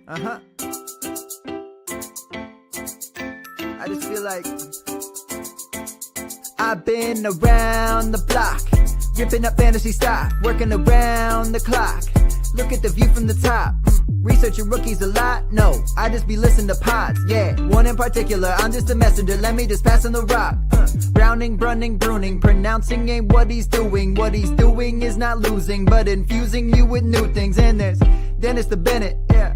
Uh-huh. I just feel like I've been around the block, ripping up fantasy stock, working around the clock. Look at the view from the top. Researching rookies a lot? No, I just be listening to pods. Yeah, one in particular, I'm just a messenger. Let me just pass on the rock. Browning, brunning, pruning, pronouncing ain't what he's doing. What he's doing is not losing, but infusing you with new things. And there's Dennis the Bennett, yeah.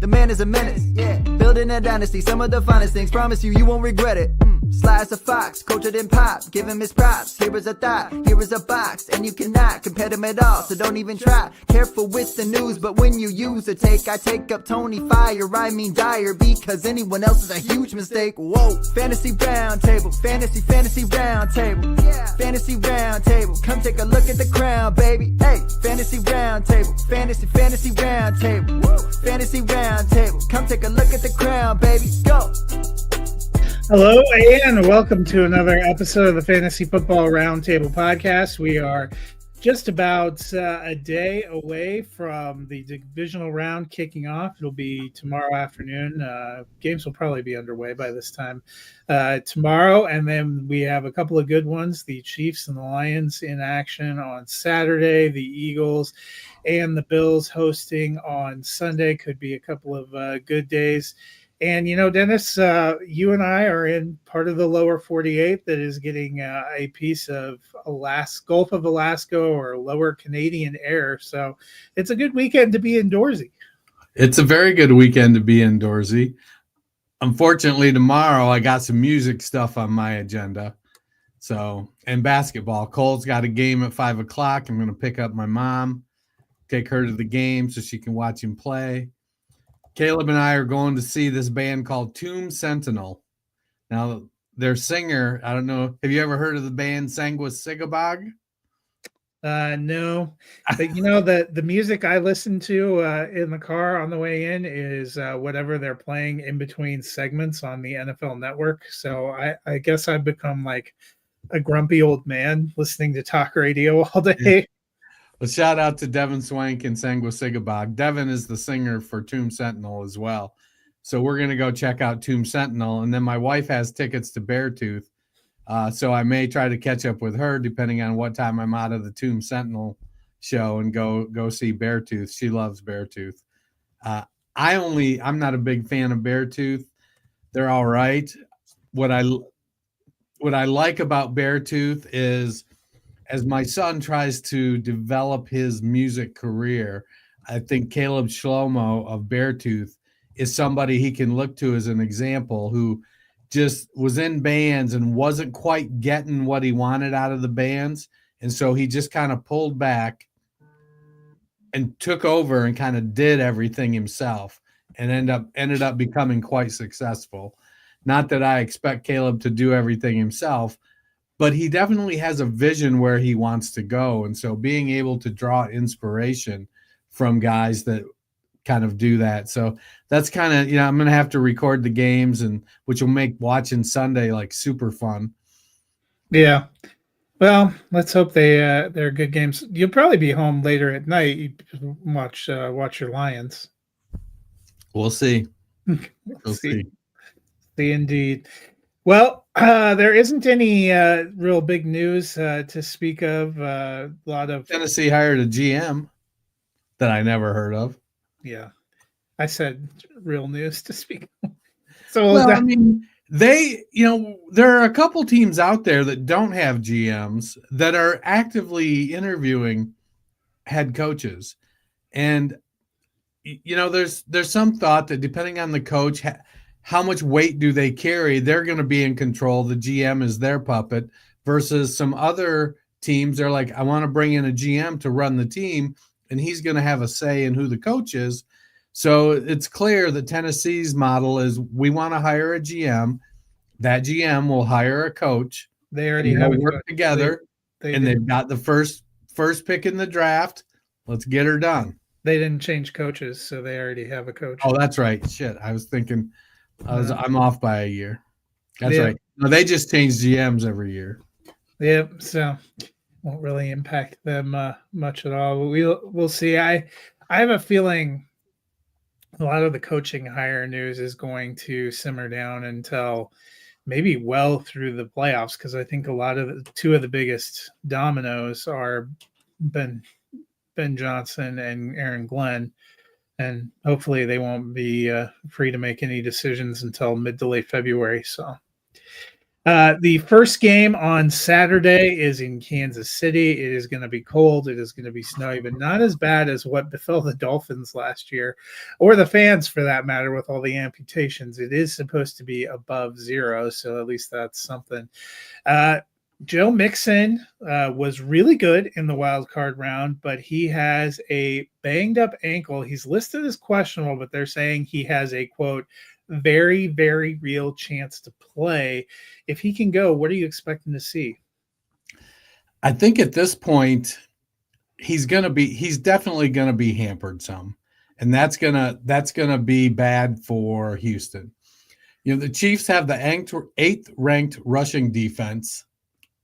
The man is a menace, yeah. Building a dynasty, some of the finest things. Promise you, you won't regret it. Sly as a fox, cultured in pop. Give him his props. Here is a thought, here is a box. And you cannot compare them at all, so don't even try. Careful with the news, but when you use a take, I take up Tony Fire. I mean Dyer, because anyone else is a huge mistake. Whoa, fantasy round table, fantasy round table. Yeah. Fantasy round table, come take a look at the crown, baby. Hey, fantasy round table, fantasy round table. Woo. Fantasy round table, come take a look at the crown, baby. Go. Hello and welcome to another episode of the Fantasy Football Roundtable podcast. We are just about a day away from the Divisional Round kicking off. It'll be tomorrow afternoon. Games will probably be underway by this time tomorrow. And then we have a couple of good ones, the Chiefs and the Lions in action on Saturday, the Eagles and the Bills hosting on Sunday. Could be a couple of good days. And, you know, Dennis, you and I are in part of the lower 48 that is getting a piece of Gulf of Alaska or lower Canadian air. So it's a good weekend to be indoorsy. It's a very good weekend to be indoorsy. Unfortunately, tomorrow I got some music stuff on my agenda. So, and basketball. Cole's got a game at 5 o'clock. I'm going to pick up my mom, take her to the game so she can watch him play. Caleb and I are going to see this band called Tomb Sentinel. Now, their singer, I don't know, have you ever heard of the band Sigabog? No, but you know, the music I listen to in the car on the way in is whatever they're playing in between segments on the NFL Network. So I guess I've become like a grumpy old man listening to talk radio all day. Well, shout out to Devin Swank and Sigabog. Devin is the singer for Tomb Sentinel as well. So we're going to go check out Tomb Sentinel. And then my wife has tickets to Beartooth. So I may try to catch up with her depending on what time I'm out of the Tomb Sentinel show and go see Beartooth. She loves Beartooth. I'm not a big fan of Beartooth. They're all right. What I like about Beartooth is, as my son tries to develop his music career, I think Caleb Shlomo of Beartooth is somebody he can look to as an example who just was in bands and wasn't quite getting what he wanted out of the bands. And so he just kind of pulled back and took over and kind of did everything himself and ended up becoming quite successful. Not that I expect Caleb to do everything himself, but he definitely has a vision where he wants to go. And so being able to draw inspiration from guys that kind of do that. So that's kind of, you know, I'm going to have to record the games, and which will make watching Sunday like super fun. Yeah. Well, let's hope they're good games. You'll probably be home later at night. You watch your Lions. We'll see. We'll see. See, indeed. Well, there isn't any real big news to speak of. A lot of Tennessee hired a GM that I never heard of. Yeah, I said real news to speak of. So, well, I mean, there are a couple teams out there that don't have GMs that are actively interviewing head coaches, and you know, there's some thought that depending on the coach, how much weight do they carry? They're going to be in control. The GM is their puppet versus some other teams. They're like, I want to bring in a GM to run the team, and he's going to have a say in who the coach is. So it's clear that Tennessee's model is we want to hire a GM. That GM will hire a coach. They already have work together, and they've got the first pick in the draft. Let's get her done. They didn't change coaches, so they already have a coach. Oh, that's right. Shit, I was thinking – I'm off by a year. That's right. No, they just change GMs every year. Yep. So won't really impact them much at all. We'll see. I have a feeling a lot of the coaching hire news is going to simmer down until maybe well through the playoffs, because I think a lot of two of the biggest dominoes are Ben Johnson and Aaron Glenn, and hopefully they won't be free to make any decisions until mid to late February. So the first game on Saturday is in Kansas City. It is going to be cold. It is going to be snowy, but not as bad as what befell the Dolphins last year, or the fans for that matter, with all the amputations. It is supposed to be above zero, so at least that's something. Joe Mixon was really good in the wild card round, but he has a banged up ankle. He's listed as questionable, but they're saying he has a, quote, very, very real chance to play. If he can go, what are you expecting to see? I think at this point, he's definitely going to be hampered some. And that's going to be bad for Houston. The Chiefs have the eighth ranked rushing defense.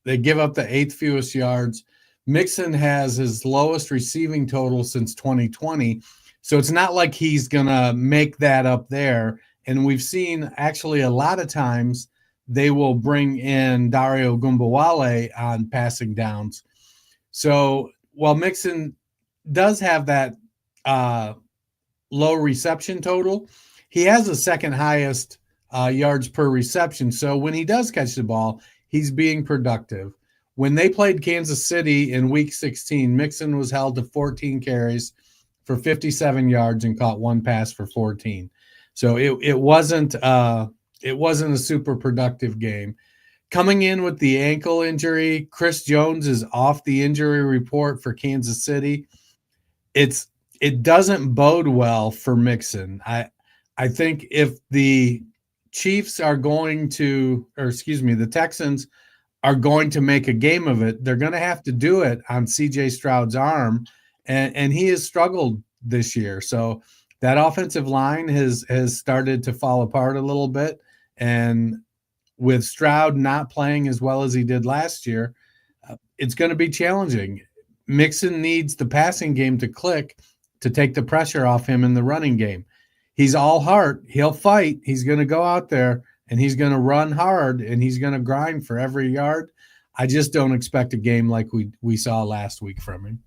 They give up the eighth fewest yards. Mixon has his lowest receiving total since 2020. So it's not like he's going to make that up there. And we've seen actually a lot of times they will bring in Dario Gumbawale on passing downs. So while Mixon does have that low reception total, he has the second highest yards per reception. So when he does catch the ball, he's being productive. When they played Kansas City in Week 16, Mixon was held to 14 carries for 57 yards and caught one pass for 14. So it wasn't a super productive game. Coming in with the ankle injury, Chris Jones is off the injury report for Kansas City. It doesn't bode well for Mixon. I think if the Chiefs are going to, the Texans are going to make a game of it, they're going to have to do it on C.J. Stroud's arm, and he has struggled this year. So that offensive line has started to fall apart a little bit, and with Stroud not playing as well as he did last year, it's going to be challenging. Mixon needs the passing game to click to take the pressure off him in the running game. He's all heart. He'll fight. He's going to go out there and he's going to run hard and he's going to grind for every yard. I just don't expect a game like we saw last week from him.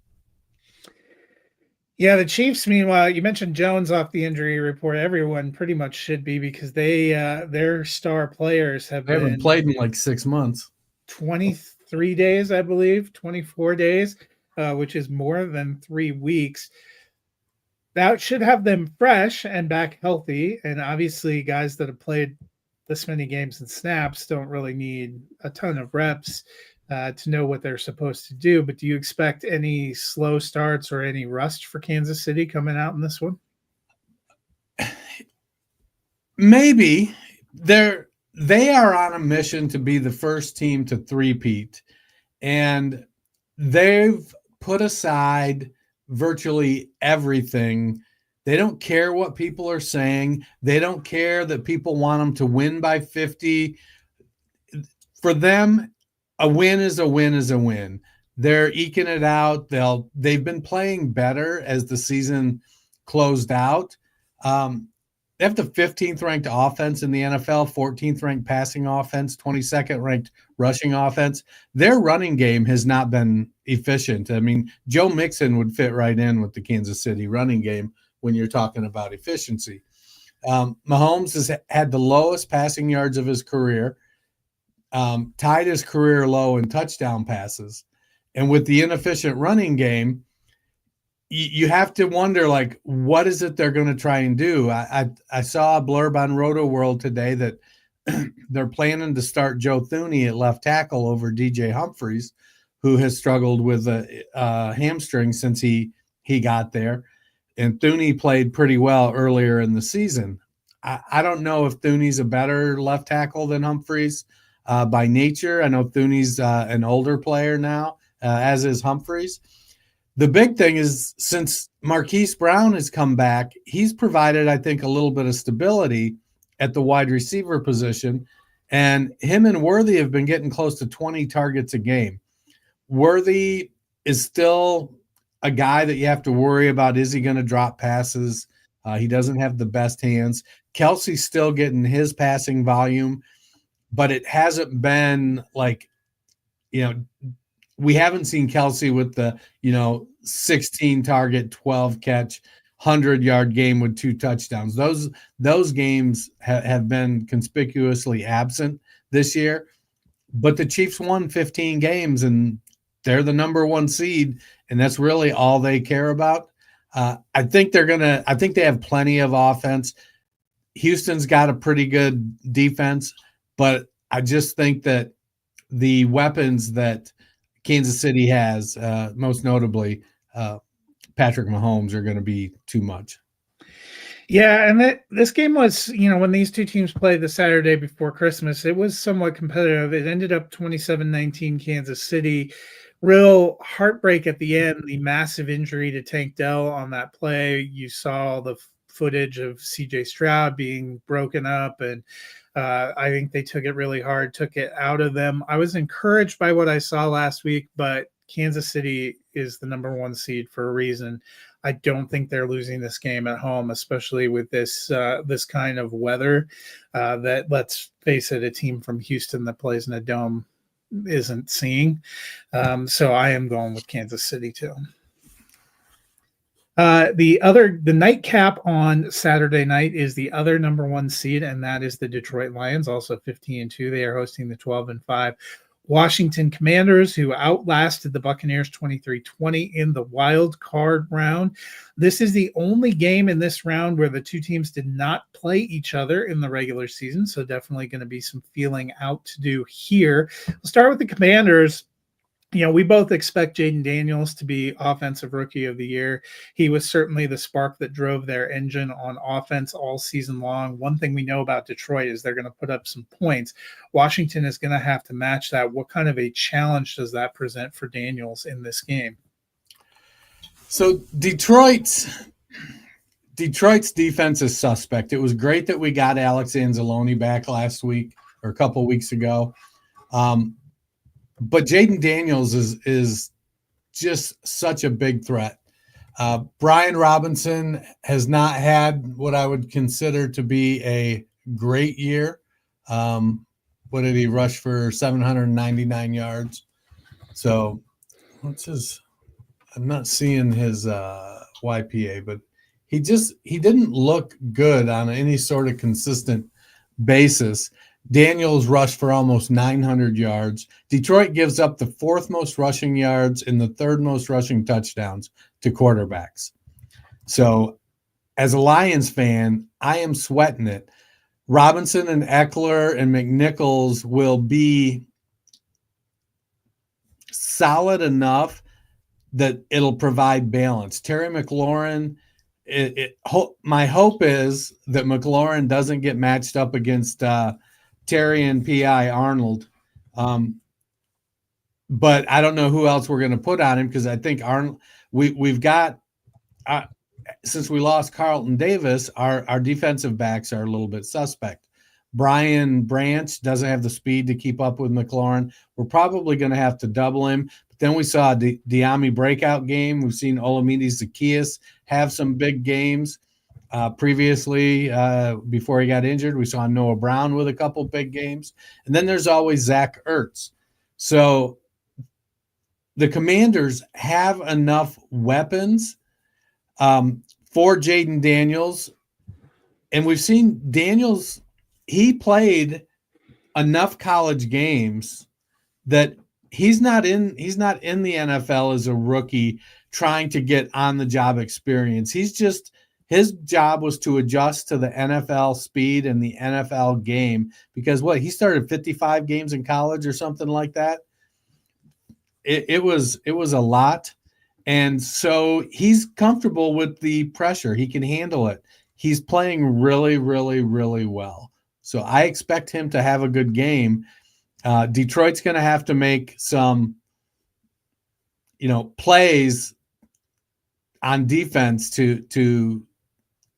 Yeah, the Chiefs, meanwhile, you mentioned Jones off the injury report. Everyone pretty much should be, because they their star players haven't played in like 6 months. 23 days, I believe, 24 days, which is more than 3 weeks. That should have them fresh and back healthy. And obviously, guys that have played this many games and snaps don't really need a ton of reps to know what they're supposed to do. But do you expect any slow starts or any rust for Kansas City coming out in this one? Maybe. They are on a mission to be the first team to three-peat, and they've put aside virtually everything. They don't care what people are saying. They don't care that people want them to win by 50. For them, a win is a win is a win. They're eking it out. They've been playing better as the season closed out. They have the 15th ranked offense in the NFL, 14th ranked passing offense, 22nd ranked rushing offense. Their running game has not been efficient. I mean, Joe Mixon would fit right in with the Kansas City running game when you're talking about efficiency. Mahomes has had the lowest passing yards of his career, tied his career low in touchdown passes. And with the inefficient running game, you have to wonder, like, what is it they're going to try and do? I saw a blurb on Roto World today that they're planning to start Joe Thuney at left tackle over DJ Humphries, who has struggled with a hamstring since he got there. And Thuney played pretty well earlier in the season. I don't know if Thuney's a better left tackle than Humphries by nature. I know Thuney's an older player now, as is Humphries. The big thing is, since Marquise Brown has come back, he's provided, I think, a little bit of stability at the wide receiver position. And him and Worthy have been getting close to 20 targets a game. Worthy is still a guy that you have to worry about. Is he going to drop passes? He doesn't have the best hands. Kelsey's still getting his passing volume, but it hasn't been like, we haven't seen Kelsey with the, 16 target, 12 catch, 100-yard game with 2 touchdowns. Those games have been conspicuously absent this year. But the Chiefs won 15 games, and they're the number 1 seed, and that's really all they care about. I think they have plenty of offense. Houston's got a pretty good defense, but I just think that the weapons that Kansas City has, most notably Patrick Mahomes, are going to be too much. Yeah, and this game was, when these two teams played the Saturday before Christmas, it was somewhat competitive. It ended up 27-19 Kansas City. Real heartbreak at the end, the massive injury to Tank Dell on that play. You saw the footage of CJ Stroud being broken up, and I think they took it really hard, took it out of them. I was encouraged by what I saw last week, but Kansas City is the number 1 seed for a reason. I don't think they're losing this game at home, especially with this kind of weather that, let's face it, a team from Houston that plays in a dome isn't seeing. So I am going with Kansas City too. The nightcap on Saturday night is the other number 1 seed, and that is the Detroit Lions, also 15-2. They are hosting the 12-5 Washington Commanders, who outlasted the Buccaneers 23-20 in the wild card round. This is the only game in this round where the two teams did not play each other in the regular season, so definitely going to be some feeling out to do here. We'll start with the Commanders. We both expect Jaden Daniels to be Offensive Rookie of the Year. He was certainly the spark that drove their engine on offense all season long. One thing we know about Detroit is they're going to put up some points. Washington is going to have to match that. What kind of a challenge does that present for Daniels in this game? So Detroit's defense is suspect. It was great that we got Alex Anzalone back last week or a couple weeks ago. But Jaden Daniels is just such a big threat. Brian Robinson has not had what I would consider to be a great year. What did he rush for? 799 yards. So what's his? I'm not seeing his YPA, but he didn't look good on any sort of consistent basis. Daniels rushed for almost 900 yards. Detroit gives up the 4th most rushing yards and the 3rd most rushing touchdowns to quarterbacks. So as a Lions fan, I am sweating it. Robinson and Eckler and McNichols will be solid enough that it'll provide balance. Terry McLaurin, my hope is that McLaurin doesn't get matched up against Terry and P.I. Arnold. But I don't know who else we're going to put on him, because I think Arnold, we've got, since we lost Carlton Davis, our defensive backs are a little bit suspect. Brian Branch doesn't have the speed to keep up with McLaurin. We're probably going to have to double him. But then we saw a Diami breakout game. We've seen Olamide Zaccheaus have some big games. Previously, before he got injured, we saw Noah Brown with a couple big games. And then there's always Zach Ertz. So the Commanders have enough weapons for Jaden Daniels. And we've seen Daniels, he played enough college games that he's not in the NFL as a rookie trying to get on-the-job experience. His job was to adjust to the NFL speed and the NFL game, because he started 55 games in college or something like that. It was a lot. And so he's comfortable with the pressure. He can handle it. He's playing really, really, really well. So I expect him to have a good game. Detroit's going to have to make some, plays on defense to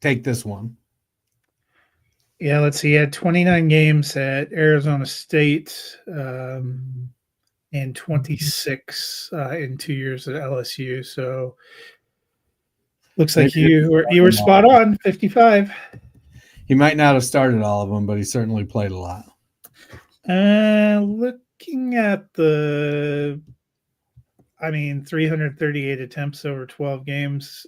take this one. Yeah, let's see. He had 29 games at Arizona State and 26 in 2 years at LSU. So Looks like Maybe you were spot on, 55. he might not have started all of them, but he certainly played a lot. Looking at 338 attempts over 12 games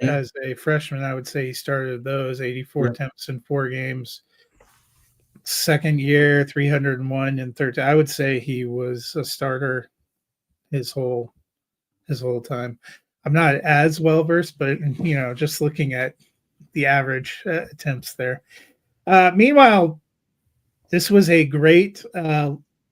as a freshman. I would say he started those 84 attempts in 4 games. Second year, 301 and third. I would say he was a starter his whole time. I'm not as well versed, but just looking at the average attempts there. Meanwhile, this was a great,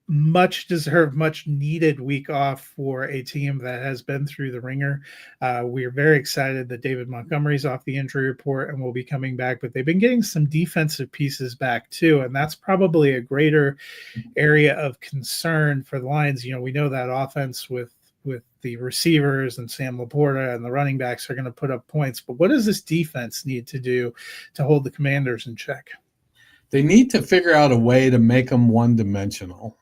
much deserved, much needed week off for a team that has been through the ringer. We're very excited that David Montgomery's off the injury report and will be coming back, but they've been getting some defensive pieces back too, and that's probably a greater area of concern for the Lions. We know that offense with the receivers and Sam Laporta and the running backs are going to put up points, but what does this defense need to do to hold the Commanders in check? They need to figure out a way to make them one-dimensional.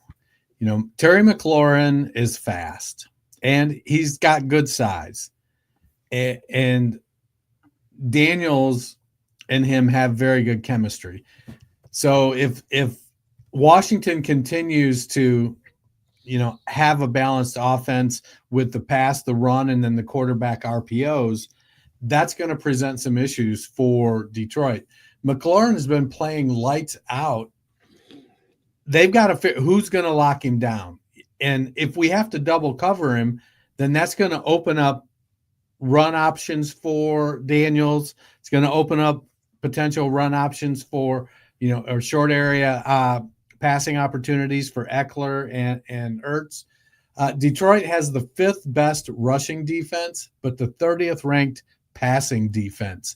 Terry McLaurin is fast, and he's got good size. And Daniels and him have very good chemistry. So if Washington continues to, have a balanced offense with the pass, the run, and then the quarterback RPOs, that's going to present some issues for Detroit. McLaurin has been playing lights out. They've got to figure who's going to lock him down. And if we have to double cover him, then that's going to open up run options for Daniels. It's going to open up potential run options for, or short area passing opportunities for Eckler and Ertz. Detroit has the 5th best rushing defense, but the 30th ranked passing defense.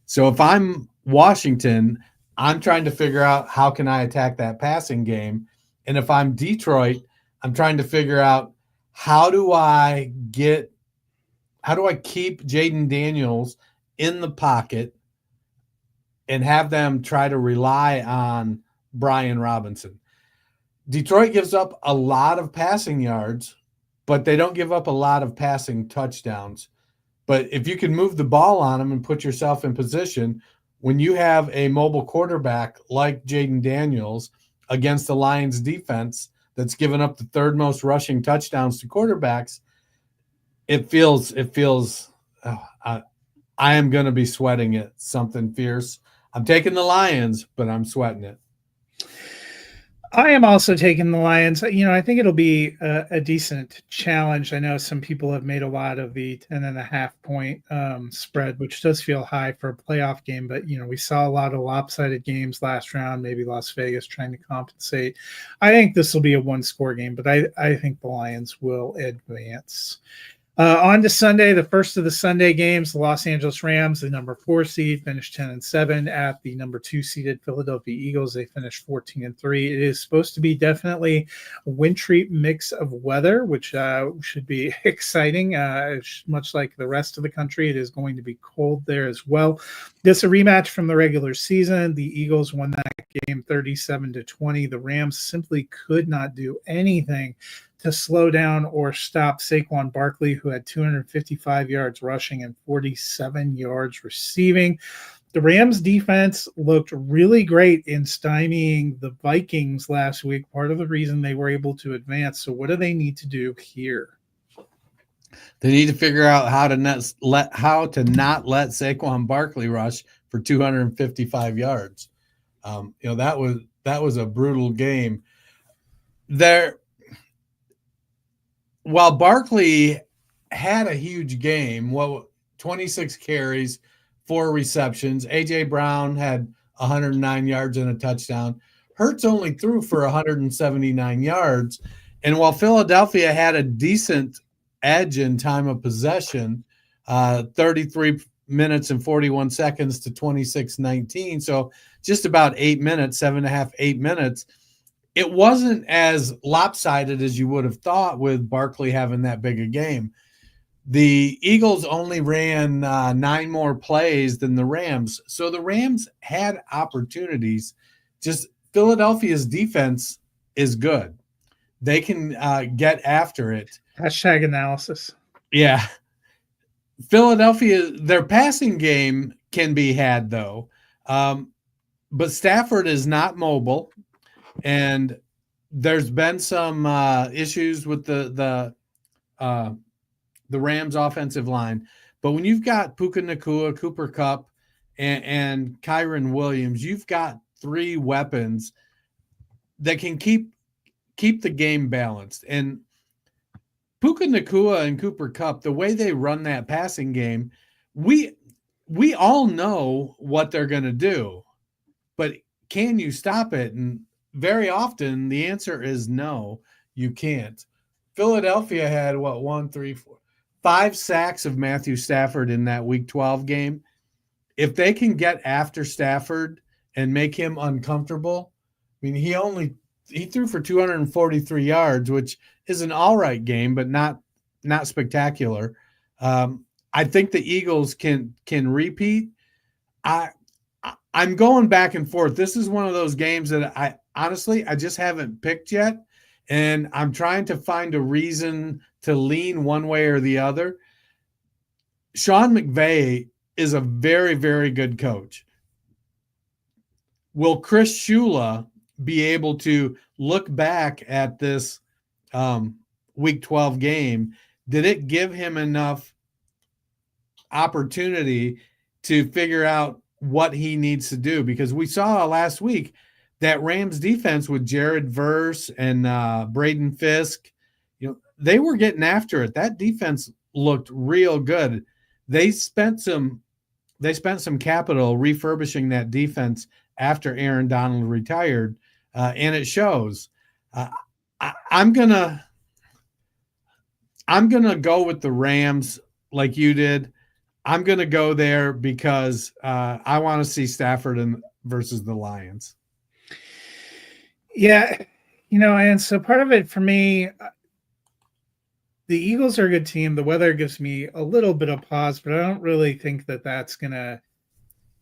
So if I'm Washington, I'm trying to figure out how can I attack that passing game. And if I'm Detroit, I'm trying to figure out how do I keep Jaden Daniels in the pocket and have them try to rely on Brian Robinson. Detroit gives up a lot of passing yards, but they don't give up a lot of passing touchdowns. But if you can move the ball on them and put yourself in position, when you have a mobile quarterback like Jaden Daniels against the Lions defense that's given up the 3rd most rushing touchdowns to quarterbacks, it feels I am going to be sweating it, something fierce. I'm taking the Lions, but I'm sweating it. I am also taking the Lions. I think it'll be a decent challenge. I know some people have made a lot of the 10.5 point spread, which does feel high for a playoff game. But, we saw a lot of lopsided games last round, maybe Las Vegas trying to compensate. I think this will be a 1-score game, but I think the Lions will advance. On to Sunday, the first of the Sunday games, the Los Angeles Rams, the number 4 seed, finished 10-7 at the number 2 seeded Philadelphia Eagles. They finished 14-3. It is supposed to be definitely a wintry mix of weather, which should be exciting. Much like the rest of the country, it is going to be cold there as well. This is a rematch from the regular season. The Eagles won that game 37-20. The Rams simply could not do anything to slow down or stop Saquon Barkley, who had 255 yards rushing and 47 yards receiving. The Rams defense looked really great in stymieing the Vikings last week, part of the reason they were able to advance. So what do they need to do here? They need to figure out how to not let Saquon Barkley rush for 255 yards. That was a brutal game. While Barkley had a huge game, 26 carries, 4 receptions. A.J. Brown had 109 yards and a touchdown. Hurts only threw for 179 yards. And while Philadelphia had a decent edge in time of possession, 33 minutes and 41 seconds to 26-19, so just about 8 minutes, 7.5, 8 minutes, it wasn't as lopsided as you would have thought with Barkley having that big a game. The Eagles only ran 9 more plays than the Rams. So the Rams had opportunities. Just Philadelphia's defense is good. They can get after it. Hashtag analysis. Yeah. Philadelphia, their passing game can be had though, but Stafford is not mobile, and there's been some issues with the Rams offensive line. But when you've got Puka Nacua, Cooper Kupp, and Kyron Williams, you've got three weapons that can keep the game balanced. And Puka Nacua and Cooper Kupp, the way they run that passing game, we all know what they're going to do, but can you stop it? And very often the answer is no, you can't. Philadelphia had what, 1, 3, 4, 5 sacks of Matthew Stafford in that Week 12 game. If they can get after Stafford and make him uncomfortable, I mean, he threw for 243 yards, which is an all right game, but not spectacular. I think the Eagles can repeat. I'm going back and forth. This is one of those games that I honestly just haven't picked yet, and I'm trying to find a reason to lean one way or the other. Sean McVay is a very, very good coach. Will Chris Shula be able to look back at this Week 12 game? Did it give him enough opportunity to figure out what he needs to do? Because we saw last week that Rams defense with Jared Verse and Braden Fisk, they were getting after it. That defense looked real good. They spent some capital refurbishing that defense after Aaron Donald retired, and it shows. I'm gonna go with the Rams like you did. I'm gonna go there because I want to see Stafford versus the Lions. Yeah, and so part of it for me, the Eagles are a good team. The weather gives me a little bit of pause, but I don't really think that that's gonna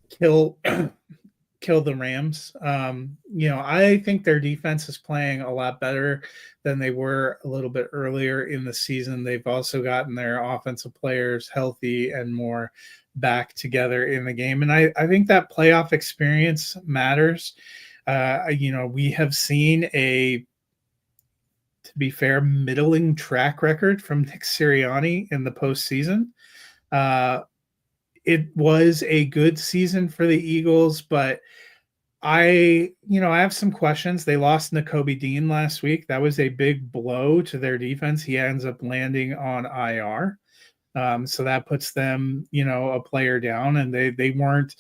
kill the Rams. I think their defense is playing a lot better than they were a little bit earlier in the season. They've also gotten their offensive players healthy and more back together in the game. And I think that playoff experience matters. We have seen to be fair, middling track record from Nick Sirianni in the postseason. It was a good season for the Eagles, but I have some questions. They lost Nakobe Dean last week. That was a big blow to their defense. He ends up landing on IR. So that puts them, a player down, and they weren't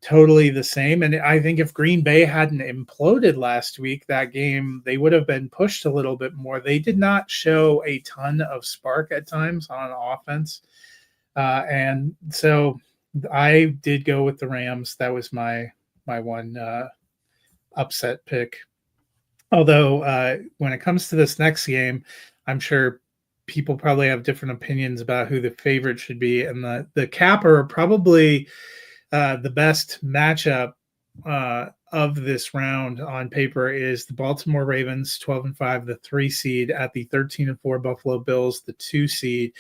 totally the same. And I think if Green Bay hadn't imploded last week, that game, they would have been pushed a little bit more. They did not show a ton of spark at times on offense. And so I did go with the Rams. That was my one upset pick. Although when it comes to this next game, I'm sure people probably have different opinions about who the favorite should be. And the capper, probably the best matchup of this round on paper, is the Baltimore Ravens 12-5, the 3 seed, at the 13-4 Buffalo Bills, the 2 seed.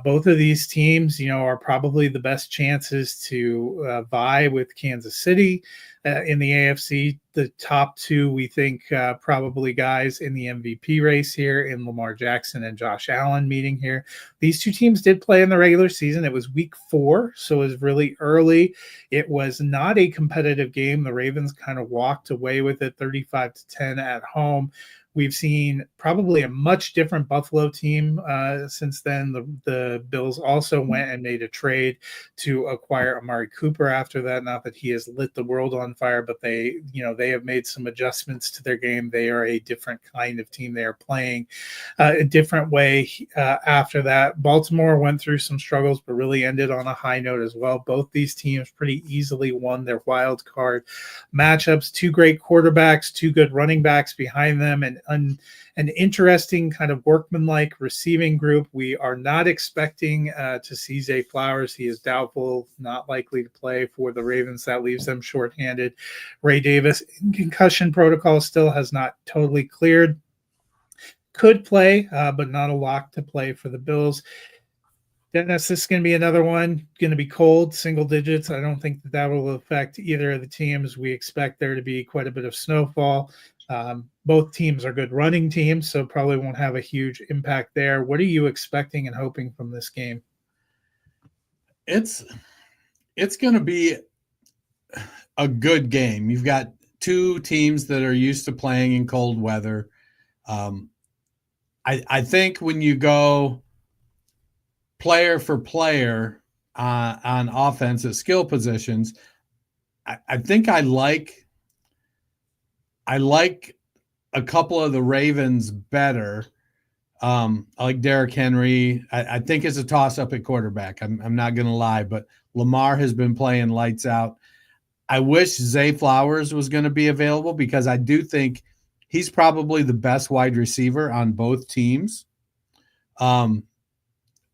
Both of these teams, are probably the best chances to vie with Kansas City in the AFC. The top two, we think, probably guys in the MVP race here, in Lamar Jackson and Josh Allen meeting here. These two teams did play in the regular season. It was week 4, so it was really early. It was not a competitive game. The Ravens kind of walked away with it 35-10 at home. We've seen probably a much different Buffalo team since then. The Bills also went and made a trade to acquire Amari Cooper after that. Not that he has lit the world on fire, but they have made some adjustments to their game. They are a different kind of team. They are playing a different way after that. Baltimore went through some struggles, but really ended on a high note as well. Both these teams pretty easily won their wild card matchups. 2 great quarterbacks, 2 good running backs behind them, and an interesting kind of workmanlike receiving group. We are not expecting to see Zay Flowers. He is doubtful, not likely to play for the Ravens. That leaves them shorthanded. Ray Davis in concussion protocol still has not totally cleared. Could play, but not a lock to play for the Bills. Dennis, this is going to be another one. Going to be cold, single digits. I don't think that will affect either of the teams. We expect there to be quite a bit of snowfall. Both teams are good running teams, so probably won't have a huge impact there. What are you expecting and hoping from this game? It's going to be a good game. You've got two teams that are used to playing in cold weather. I think when you go player for player on offense at skill positions, I think I like a couple of the Ravens better. I like Derrick Henry. I think it's a toss-up at quarterback. I'm not going to lie, but Lamar has been playing lights out. I wish Zay Flowers was going to be available because I do think he's probably the best wide receiver on both teams.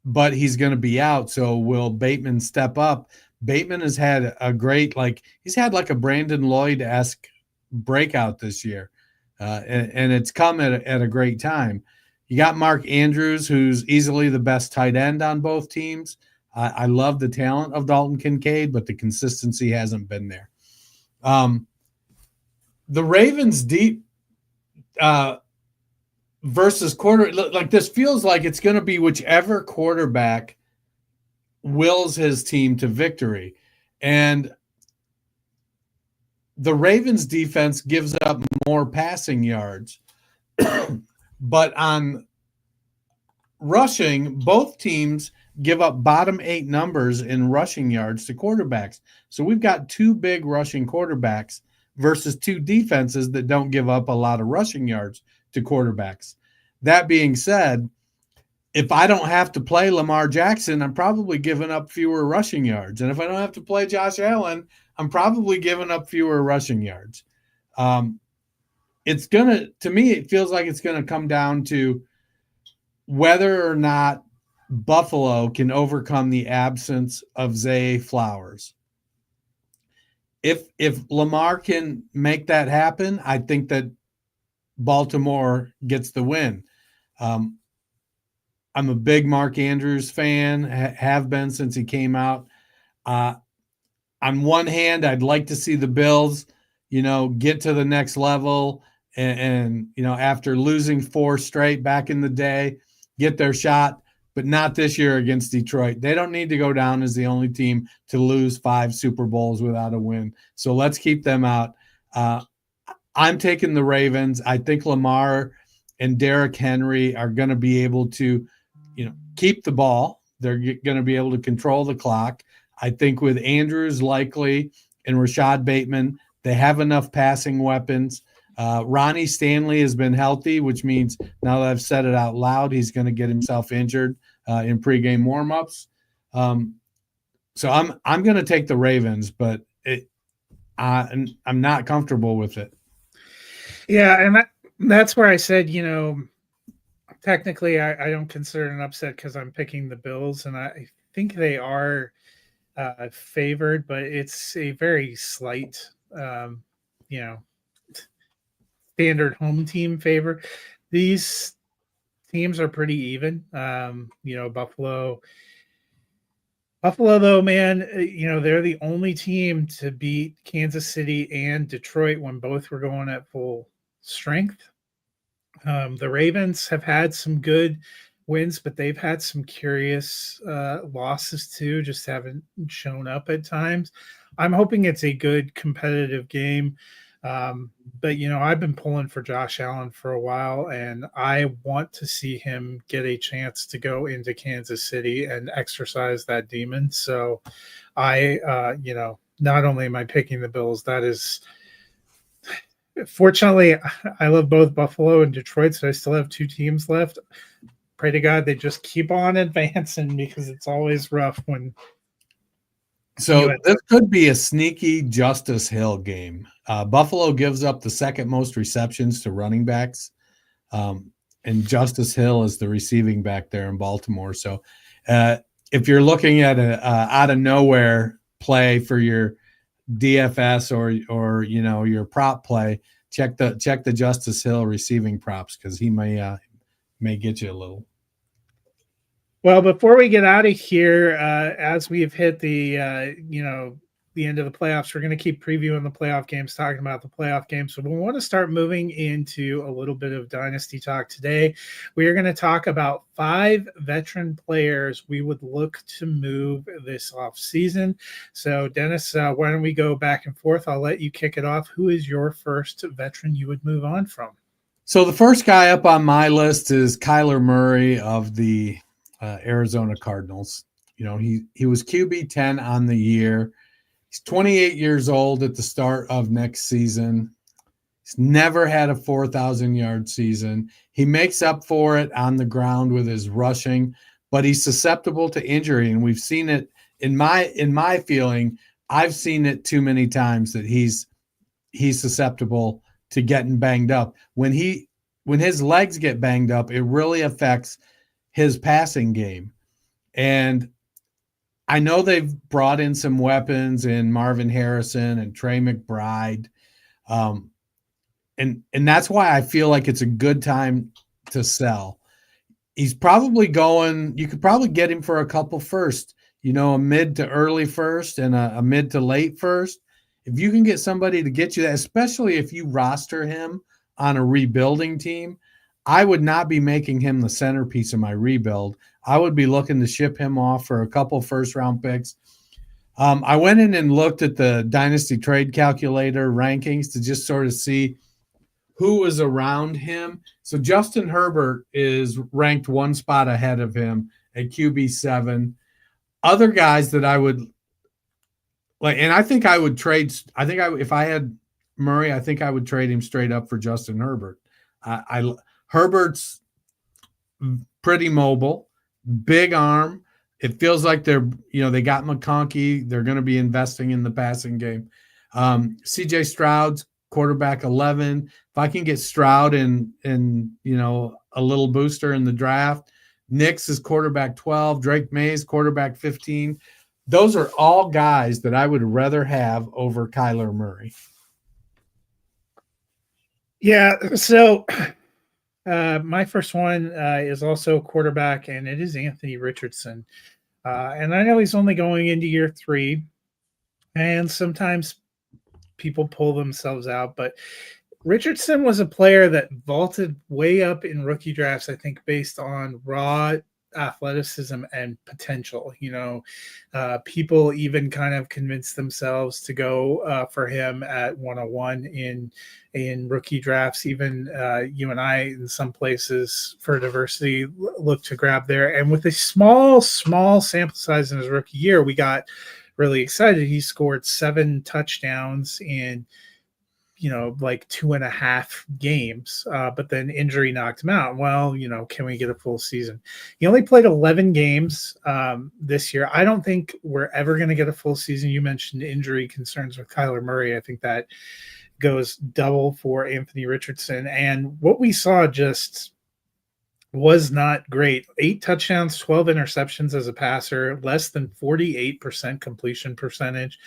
But he's going to be out. So will Bateman step up? Bateman has had a great, he's had like a Brandon Lloyd-esque breakout this year. And it's come at a great time. You got Mark Andrews, who's easily the best tight end on both teams. I love the talent of Dalton Kincaid, but the consistency hasn't been there. The Ravens deep versus quarter, like this feels like it's going to be whichever quarterback wills his team to victory. And the Ravens defense gives up more passing yards. But on rushing, both teams give up bottom 8 numbers in rushing yards to quarterbacks. So we've got two big rushing quarterbacks versus two defenses that don't give up a lot of rushing yards to quarterbacks. That being said, if I don't have to play Lamar Jackson, I'm probably giving up fewer rushing yards. And if I don't have to play Josh Allen, I'm probably giving up fewer rushing yards. It's going to me, it feels like it's going to come down to whether or not Buffalo can overcome the absence of Zay Flowers. If Lamar can make that happen, I think that Baltimore gets the win. I'm a big Mark Andrews fan, have been since he came out. On one hand, I'd like to see the Bills, get to the next level and after losing 4 straight back in the day, get their shot, but not this year against Detroit. They don't need to go down as the only team to lose 5 Super Bowls without a win. So let's keep them out. I'm taking the Ravens. I think Lamar and Derrick Henry are going to be able to, keep the ball. They're going to be able to control the clock. I think with Andrews likely and Rashad Bateman, they have enough passing weapons. Ronnie Stanley has been healthy, which means now that I've said it out loud, he's going to get himself injured in pregame warmups. So I'm going to take the Ravens, but I'm not comfortable with it. Yeah, and that's where I said, technically I don't consider it an upset because I'm picking the Bills, and I think they are favored, but it's a very slight, standard home team favor. These teams are pretty even. Buffalo though, man, they're the only team to beat Kansas City and Detroit when both were going at full strength. The Ravens have had some good wins, but they've had some curious losses too, just haven't shown up at times. I'm hoping it's a good competitive game. But I've been pulling for Josh Allen for a while, and I want to see him get a chance to go into Kansas City and exercise that demon. So I, not only am I picking the Bills, that is, fortunately, I love both Buffalo and Detroit, so I still have 2 teams left. Pray to God they just keep on advancing, because it's always rough when. So this could be a sneaky Justice Hill game. Buffalo gives up the second most receptions to running backs, and Justice Hill is the receiving back there in Baltimore. So if you're looking at a out of nowhere play for your DFS or your prop play, check the Justice Hill receiving props, because he may get you a little. Well, before we get out of here, as we've hit the the end of the playoffs, we're going to keep previewing the playoff games, talking about the playoff games. So we want to start moving into a little bit of dynasty talk today. We are going to talk about 5 veteran players we would look to move this off season. So, Dennis, why don't we go back and forth? I'll let you kick it off. Who is your first veteran you would move on from? So the first guy up on my list is Kyler Murray of the Arizona Cardinals. You know, he was QB 10 on the year. He's 28 years old at the start of next season. He's never had a 4,000-yard season. He makes up for it on the ground with his rushing, but he's susceptible to injury, and we've seen it in my feeling. I've seen it too many times that he's susceptible to getting banged up. When his legs get banged up, it really affects his passing game. And I know they've brought in some weapons in Marvin Harrison and Trey McBride. And that's why I feel like it's a good time to sell. He's probably you could probably get him for a couple first, a mid to early first and a mid to late first. If you can get somebody to get you that, especially if you roster him on a rebuilding team, I would not be making him the centerpiece of my rebuild. I would be looking to ship him off for a couple first-round picks. I went in and looked at the Dynasty Trade Calculator rankings to just sort of see who was around him. So Justin Herbert is ranked one spot ahead of him at QB7. Other guys that I would like, and I think I would trade. If I had Murray, I think I would trade him straight up for Justin Herbert. Herbert's pretty mobile, big arm. It feels like they got McConkey. They're going to be investing in the passing game. CJ Stroud's quarterback 11. If I can get Stroud and a little booster in the draft, Nix is quarterback 12. Drake May's quarterback 15. Those are all guys that I would rather have over Kyler Murray. Yeah, so my first one is also quarterback, and it is Anthony Richardson. And I know he's only going into year 3, and sometimes people pull themselves out, but Richardson was a player that vaulted way up in rookie drafts, I think, based on raw athleticism and potential. People even kind of convinced themselves to go for him at 101 in rookie drafts. Even you and I, in some places for diversity, look to grab there. And with a small sample size in his rookie year, we got really excited. He scored 7 touchdowns in like 2.5 games, but then injury knocked him out. Well, can we get a full season? He only played 11 games this year. I don't think we're ever going to get a full season. You mentioned injury concerns with Kyler Murray. I think that goes double for Anthony Richardson. And what we saw just was not great. 8 touchdowns, 12 interceptions as a passer, less than 48% completion percentage.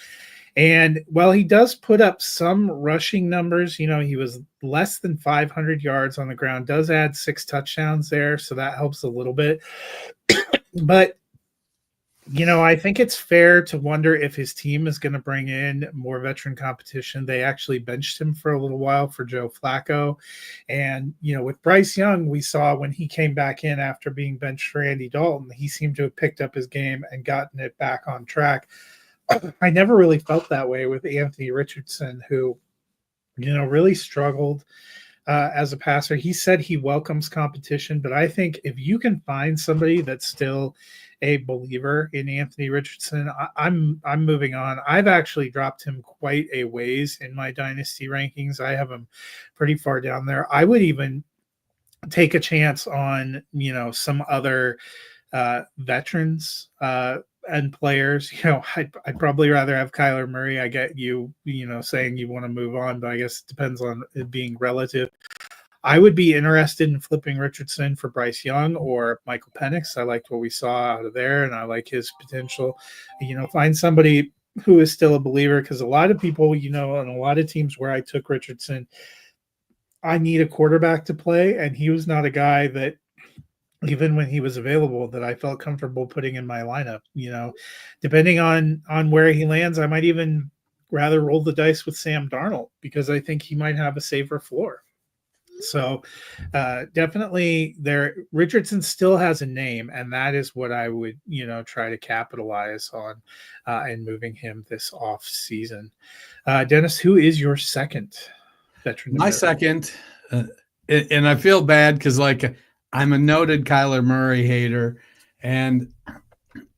And while he does put up some rushing numbers, he was less than 500 yards on the ground, does add 6 touchdowns there, so that helps a little bit. But, I think it's fair to wonder if his team is going to bring in more veteran competition. They actually benched him for a little while for Joe Flacco. And, with Bryce Young, we saw when he came back in after being benched for Andy Dalton, he seemed to have picked up his game and gotten it back on track. I never really felt that way with Anthony Richardson, who, really struggled as a passer. He said he welcomes competition, but I think if you can find somebody that's still a believer in Anthony Richardson, I'm moving on. I've actually dropped him quite a ways in my dynasty rankings. I have him pretty far down there. I would even take a chance on, some other veterans and players. I'd probably rather have Kyler Murray. I get you, saying you want to move on, but I guess it depends on it being relative. I would be interested in flipping Richardson for Bryce Young or Michael Penix. I liked what we saw out of there, and I like his potential. Find somebody who is still a believer, because a lot of people, on a lot of teams where I took Richardson, I need a quarterback to play, and he was not a guy that even when he was available, that I felt comfortable putting in my lineup. Depending on where he lands, I might even rather roll the dice with Sam Darnold because I think he might have a safer floor. So definitely there, Richardson still has a name, and that is what I would, try to capitalize on in moving him this off season. Dennis, who is your second veteran? My second, and I feel bad because I'm a noted Kyler Murray hater, and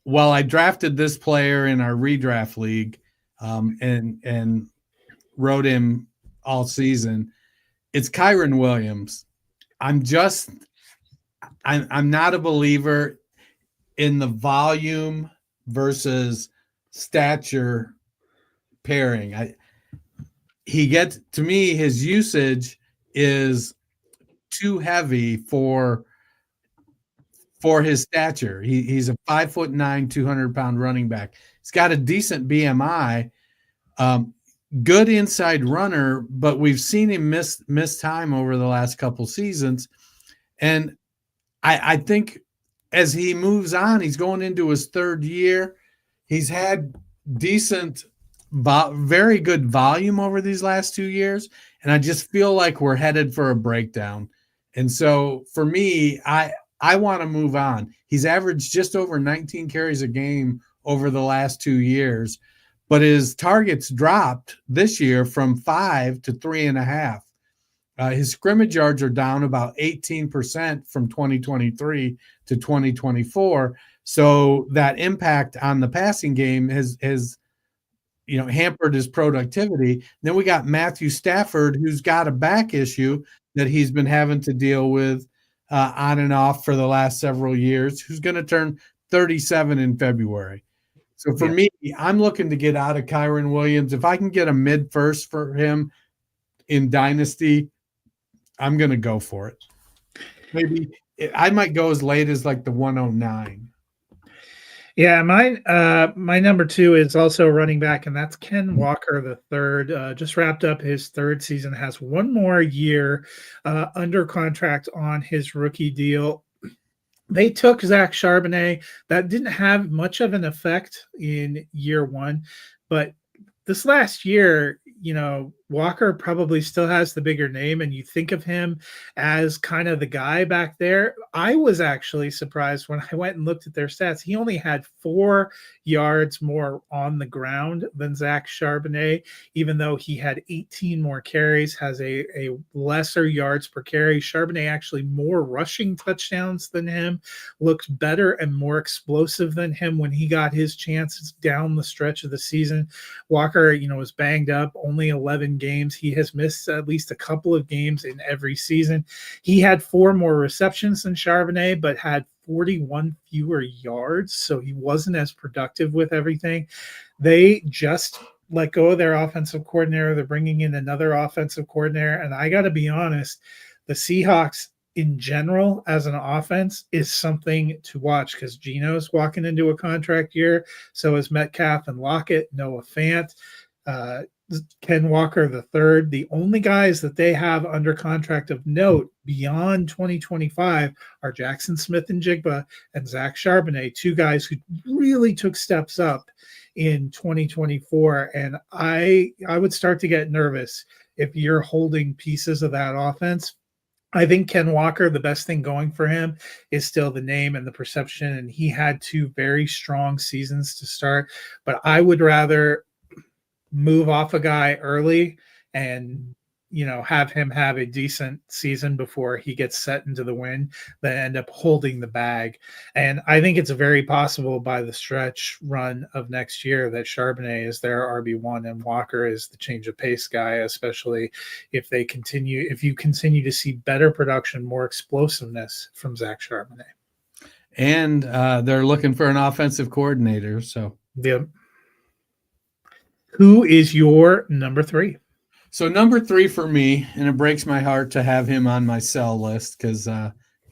while I drafted this player in our redraft league, and wrote him all season, it's Kyron Williams. I'm not a believer in the volume versus stature pairing. To me, his usage is too heavy for his stature. He's a 5'9", 200-pound running back. He's got a decent BMI, good inside runner, but we've seen him miss time over the last couple seasons. And I think as he moves on, he's going into his third year. He's had decent, very good volume over these last 2 years. And I just feel like we're headed for a breakdown. And so for me, I want to move on. He's averaged just over 19 carries a game over the last 2 years, but his targets dropped this year from 5 to 3.5. His scrimmage yards are down about 18% from 2023 to 2024. So that impact on the passing game has hampered his productivity. Then we got Matthew Stafford, who's got a back issue that he's been having to deal with on and off for the last several years, who's going to turn 37 in February. So for me, I'm looking to get out of Kyron Williams. If I can get a mid-first for him in Dynasty, I'm going to go for it. Maybe I might go as late as like the 109. Yeah, my number 2 is also running back, and that's Ken Walker the third. Just wrapped up his third season, has one more year under contract on his rookie deal. They took Zach Charbonnet. That didn't have much of an effect in year one, but this last year, Walker probably still has the bigger name, and you think of him as kind of the guy back there. I was actually surprised when I went and looked at their stats. He only had 4 yards more on the ground than Zach Charbonnet, even though he had 18 more carries, has a lesser yards per carry. Charbonnet actually more rushing touchdowns than him, looked better and more explosive than him when he got his chances down the stretch of the season. Walker, was banged up, only 11 games. He has missed at least a couple of games in every season. He had 4 more receptions than Charbonnet, but had 41 fewer yards, so he wasn't as productive with everything. They just let go of their offensive coordinator. They're bringing in another offensive coordinator, and I got to be honest, the Seahawks in general as an offense is something to watch because Geno's walking into a contract year. So is Metcalf and Lockett, Noah Fant, Ken Walker the third. The only guys that they have under contract of note beyond 2025 are Jackson Smith and Jigba and Zach Charbonnet, 2 guys who really took steps up in 2024. And I would start to get nervous if you're holding pieces of that offense. I think Ken Walker, the best thing going for him is still the name and the perception, and he had 2 very strong seasons to start. But I would rather move off a guy early and have him have a decent season before he gets set into the wind than end up holding the bag. And I think it's very possible by the stretch run of next year that Charbonnet is their RB1 and Walker is the change of pace guy, especially if you continue to see better production, more explosiveness from Zach Charbonnet. And they're looking for an offensive coordinator. So yeah. Who is your number 3? So number 3 for me, and it breaks my heart to have him on my sell list because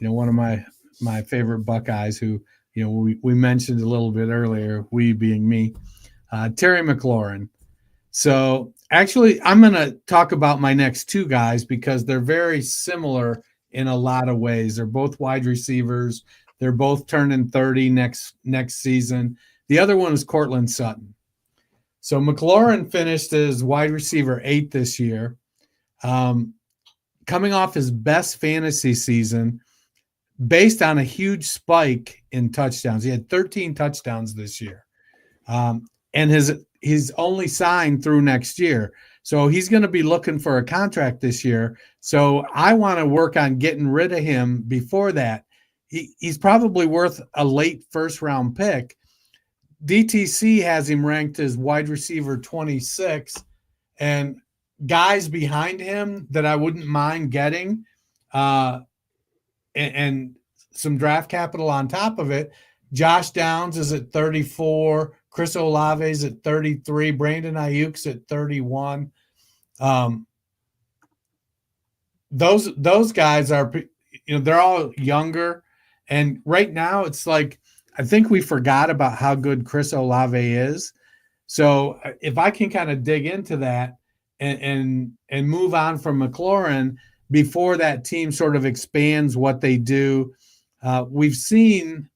one of my favorite Buckeyes who we mentioned a little bit earlier, we being me, Terry McLaurin. So actually, I'm going to talk about my next 2 guys because they're very similar in a lot of ways. They're both wide receivers. They're both turning 30 next season. The other one is Cortland Sutton. So McLaurin finished as wide receiver 8 this year, coming off his best fantasy season based on a huge spike in touchdowns. He had 13 touchdowns this year. And he's only signed through next year. So he's going to be looking for a contract this year. So I want to work on getting rid of him before that. He's probably worth a late first-round pick. DTC has him ranked as wide receiver 26, and guys behind him that I wouldn't mind getting and some draft capital on top of it. Josh Downs is at 34. Chris Olave's at 33. Brandon Ayuk's at 31. Those guys are, they're all younger. And right now it's like, I think we forgot about how good Chris Olave is. So if I can kind of dig into that and move on from McLaurin before that team sort of expands what they do, we've seen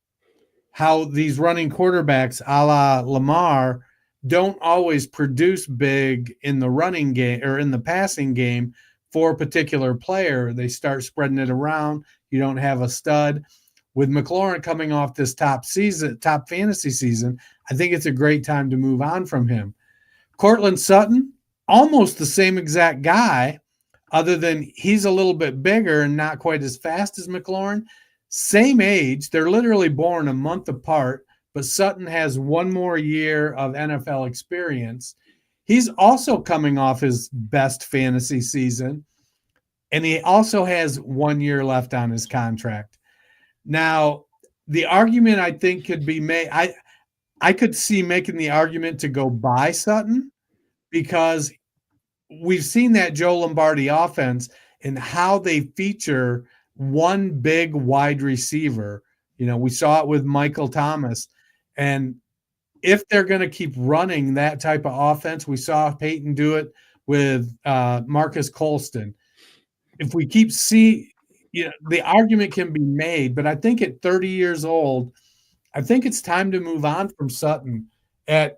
how these running quarterbacks a la Lamar don't always produce big in the running game or in the passing game for a particular player. They start spreading it around. You don't have a stud. With McLaurin coming off this top fantasy season, I think it's a great time to move on from him. Cortland Sutton, almost the same exact guy, other than he's a little bit bigger and not quite as fast as McLaurin. Same age. They're literally born a month apart, but Sutton has one more year of NFL experience. He's also coming off his best fantasy season, and he also has 1 year left on his contract. Now, the argument I think could be made, I could see making the argument to go buy Sutton because we've seen that Joe Lombardi offense and how they feature one big wide receiver. We saw it with Michael Thomas. And if they're going to keep running that type of offense, we saw Peyton do it with Marcus Colston. If we keep the argument can be made, but I think at 30 years old, I think it's time to move on from Sutton at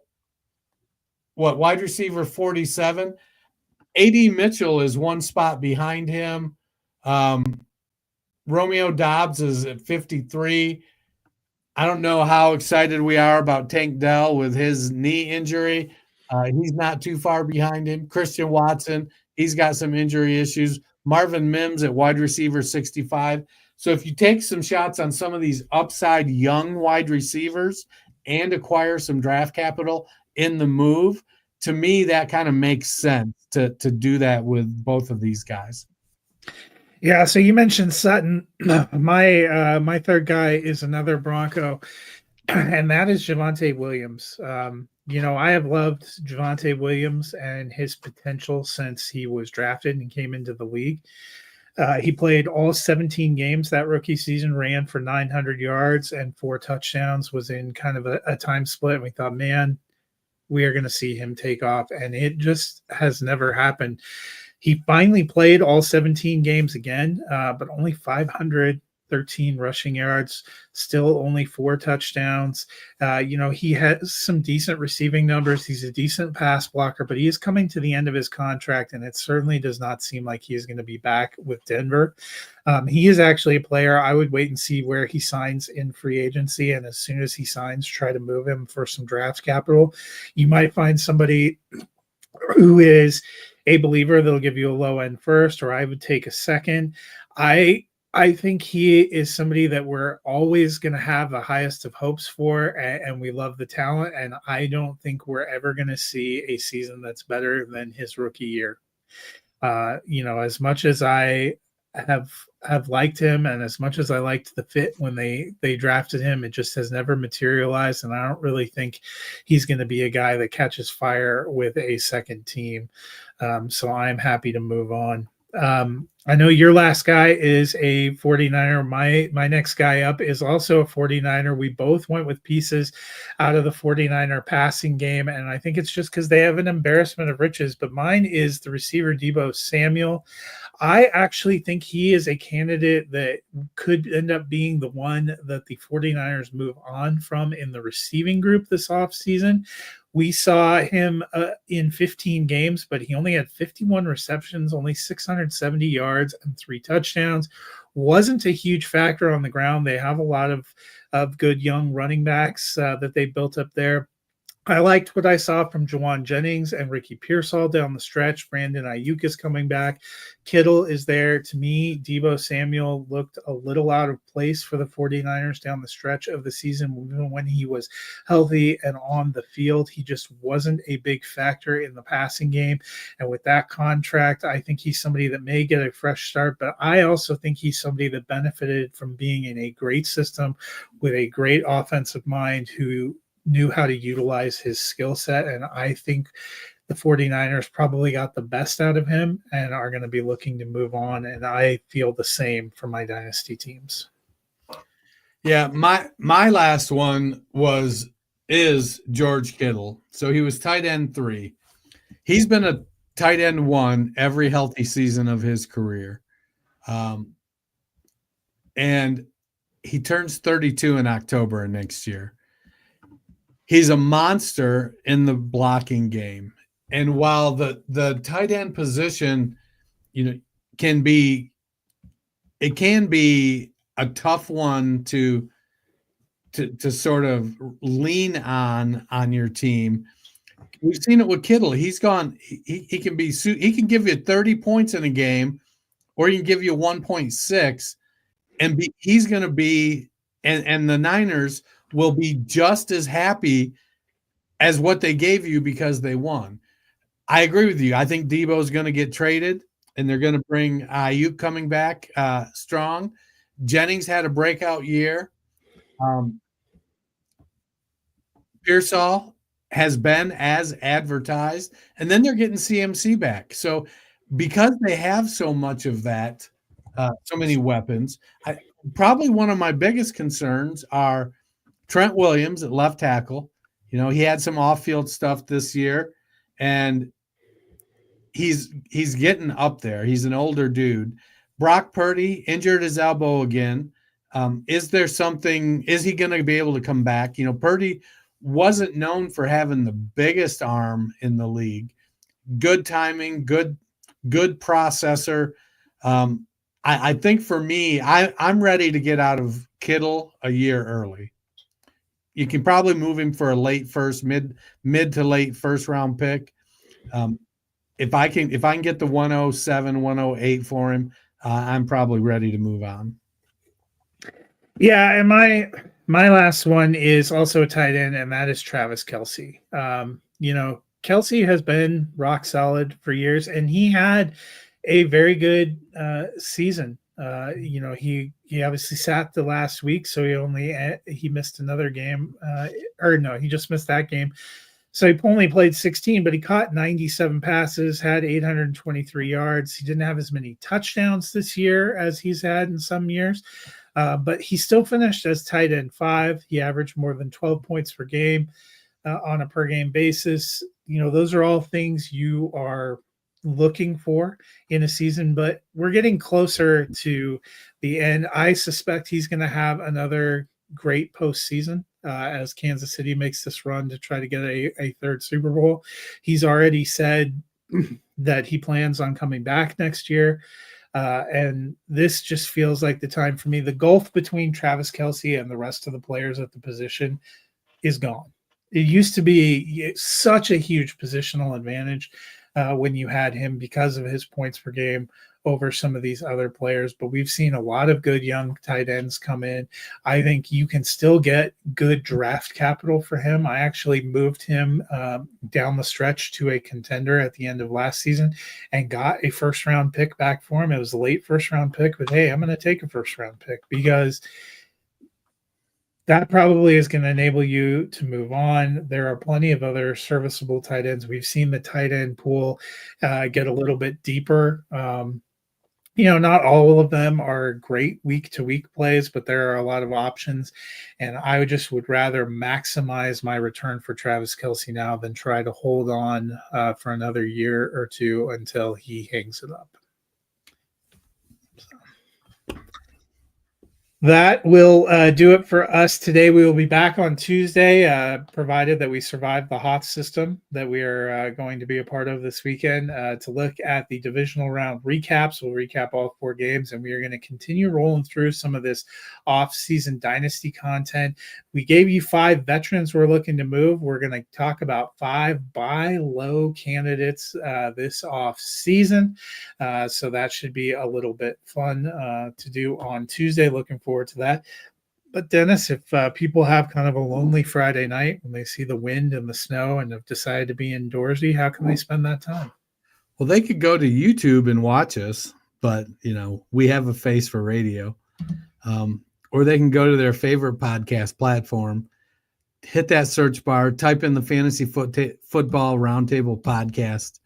wide receiver 47. A.D. Mitchell is one spot behind him. Romeo Doubs is at 53. I don't know how excited we are about Tank Dell with his knee injury. He's not too far behind him. Christian Watson, he's got some injury issues. Marvin Mims at wide receiver 65. So if you take some shots on some of these upside young wide receivers and acquire some draft capital in the move, to me, that kind of makes sense to do that with both of these guys. Yeah, so you mentioned Sutton. My third guy is another Bronco, and that is Javonte Williams. I have loved Javonte Williams and his potential since he was drafted and came into the league. He played all 17 games that rookie season, ran for 900 yards and 4 touchdowns, was in kind of a time split. And we thought, man, we are going to see him take off. And it just has never happened. He finally played all 17 games again, but only 513 rushing yards, still only 4 touchdowns. He has some decent receiving numbers. He's a decent pass blocker, but he is coming to the end of his contract, and it certainly does not seem like he is going to be back with Denver. He is actually a player. I would wait and see where he signs in free agency, and as soon as he signs, try to move him for some draft capital. You might find somebody who is a believer that'll give you a low end first, or I would take a second. I think he is somebody that we're always going to have the highest of hopes for, and we love the talent. And I don't think we're ever going to see a season that's better than his rookie year. As much as I have liked him, and as much as I liked the fit when they drafted him, it just has never materialized. And I don't really think he's going to be a guy that catches fire with a second team. So I'm happy to move on. I know your last guy is a 49er. My next guy up is also a 49er. We both went with pieces out of the 49er passing game, and I think it's just because they have an embarrassment of riches. But mine is the receiver Deebo Samuel. I actually think he is a candidate that could end up being the one that the 49ers move on from in the receiving group this offseason. We saw him in 15 games, but he only had 51 receptions, only 670 yards, and 3 touchdowns. Wasn't a huge factor on the ground. They have a lot of good young running backs that they built up there. I liked what I saw from Jawan Jennings and Ricky Pearsall down the stretch. Brandon Ayuk is coming back. Kittle is there. To me, Deebo Samuel looked a little out of place for the 49ers down the stretch of the season. Even when he was healthy and on the field, he just wasn't a big factor in the passing game. And with that contract, I think he's somebody that may get a fresh start, but I also think he's somebody that benefited from being in a great system with a great offensive mind who knew how to utilize his skill set. And I think the 49ers probably got the best out of him and are going to be looking to move on. And I feel the same for my dynasty teams. Yeah, my last one is George Kittle. So he was tight end 3. He's been a tight end 1 every healthy season of his career. And he turns 32 in October of next year. He's a monster in the blocking game. And while the tight end position, can be a tough one to sort of lean on your team. We've seen it with Kittle. He's gone. He can give you 30 points in a game, or he can give you 1.6, and he's going to be. And the Niners will be just as happy as what they gave you because they won. I agree with you. I think Deebo is going to get traded, and they're going to bring Ayuk coming back strong. Jennings had a breakout year. Pearsall has been as advertised, and then they're getting CMC back. So because they have so much of that, so many weapons, probably one of my biggest concerns are Trent Williams at left tackle. He had some off-field stuff this year, and he's getting up there. He's an older dude. Brock Purdy injured his elbow again. Is he going to be able to come back? Purdy wasn't known for having the biggest arm in the league. Good timing, good processor. I think for me, I'm ready to get out of Kittle a year early. You can probably move him for a late first, mid to late first round pick. If I can get the 107, 108 for him, I'm probably ready to move on. Yeah, and my last one is also a tight end, and that is Travis Kelce. Kelce has been rock solid for years, and he had a very good season. He obviously sat the last week, so he missed another game. He just missed that game. So he only played 16, but he caught 97 passes, had 823 yards. He didn't have as many touchdowns this year as he's had in some years, but he still finished as tight end 5. He averaged more than 12 points per game on a per game basis. Those are all things you are looking for in a season, but we're getting closer to the end. I suspect he's going to have another great postseason as Kansas City makes this run to try to get a third Super Bowl. He's already said that he plans on coming back next year. And this just feels like the time for me. The gulf between Travis Kelce and the rest of the players at the position is gone. It used to be such a huge positional advantage when you had him because of his points per game over some of these other players. But we've seen a lot of good young tight ends come in. I think you can still get good draft capital for him. I actually moved him down the stretch to a contender at the end of last season and got a first-round pick back for him. It was a late first-round pick, but hey, I'm going to take a first-round pick because that probably is going to enable you to move on. There are plenty of other serviceable tight ends. We've seen the tight end pool get a little bit deeper. Not all of them are great week-to-week plays, but there are a lot of options. And I would rather maximize my return for Travis Kelce now than try to hold on for another year or two until he hangs it up. That will do it for us today. We will be back on Tuesday, provided that we survive the hot system that we are going to be a part of this weekend to look at the divisional round recaps. We'll recap all 4 games, and we are going to continue rolling through some of this off-season dynasty content. We gave you 5 veterans we're looking to move. We're going to talk about 5 buy low candidates this off-season. So that should be a little bit fun to do on Tuesday. Looking forward to that. But Dennis, if people have kind of a lonely Friday night when they see the wind and the snow and have decided to be indoorsy, how can they spend that time? Well, they could go to YouTube and watch us, but we have a face for radio. Or they can go to their favorite podcast platform, hit that search bar, type in the Fantasy Football Roundtable podcast,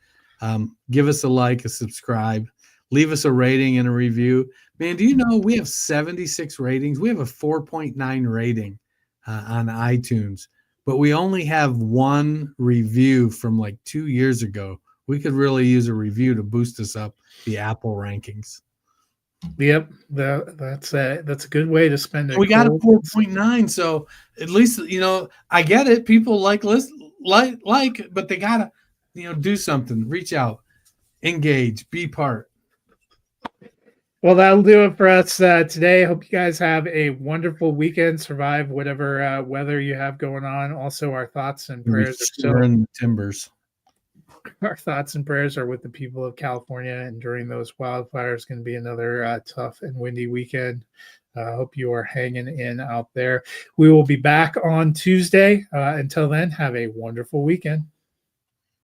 give us a like, a subscribe, leave us a rating and a review. Man, do you know we have 76 ratings? We have a 4.9 rating on iTunes, but we only have 1 review from like 2 years ago. We could really use a review to boost us up the Apple rankings. Yep, that's a good way to spend it. We got a 4.9, so at least I get it. People like, but they gotta do something. Reach out, engage, be part. Well, that'll do it for us today. I hope you guys have a wonderful weekend. Survive whatever weather you have going on. Also, our thoughts and prayers are still in the timbers. Our thoughts and prayers are with the people of California and during those wildfires. Going to be another tough and windy weekend. I hope you are hanging in out there. We will be back on Tuesday. Until then, have a wonderful weekend.